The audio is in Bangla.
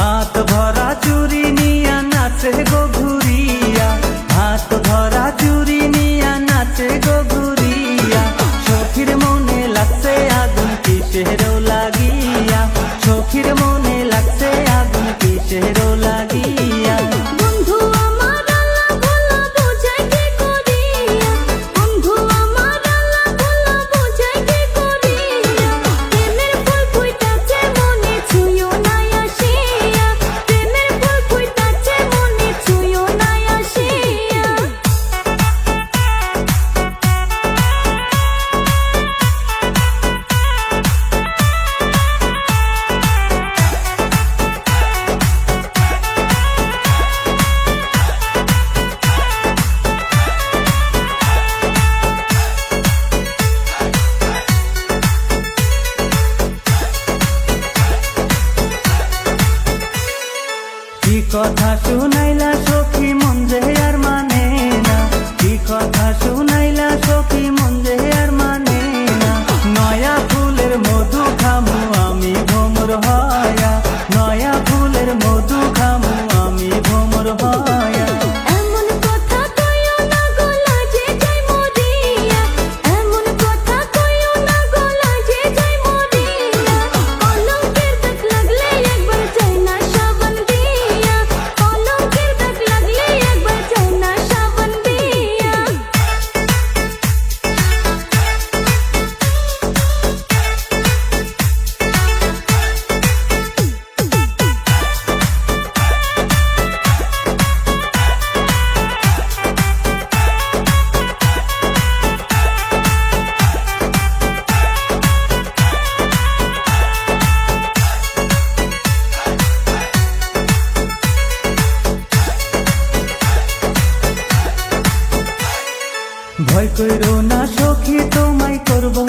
হাত ভরা চুরি নিয়া নাচে গো ঘুরিয়া, হাত ভরা চুরি নিয়া নাচে গো ঘুরিয়া। সখীর মনে লাগছে আগুন কিসেরও লাগিয়া, সখীর মনে লাগছে আগুন কিসেরও লাগিয়া। বন্ধু আমার আল্লাহ ভোলা বোঝাই কি করিয়া, বন্ধু আমার আল্লাহ ভোলা বোঝাই কি করিয়া। প্রেমের ফুল ফুইতাছে মনে ছুঁয়ো না আসিয়া, প্রেমের ফুল ফুইতাছে মনে ছুঁয়ো না আসিয়া। কি কথা শুনাইলা সখী মন যে আর মানে না, কি কথা শুনাইলা সখী মন যে আর মানে না। নয়া ফুলের মধু খামু আমি ভ্রমর হয়া, নয়া ফুলের মধু খামু আমি ভ্রমর হয়া। এমন কথা কইও না গলা যে যাই মরিয়া, এমন কথা কইও না গলা যে যাই মরিয়া। কলঙ্কের দাগ লাগলে একবার চাই না সাবান দিয়া, কলঙ্কের দাগ লাগলে একবার চাই না সাবান দিয়া। ভয় কইরো না সখী তোমায় করবো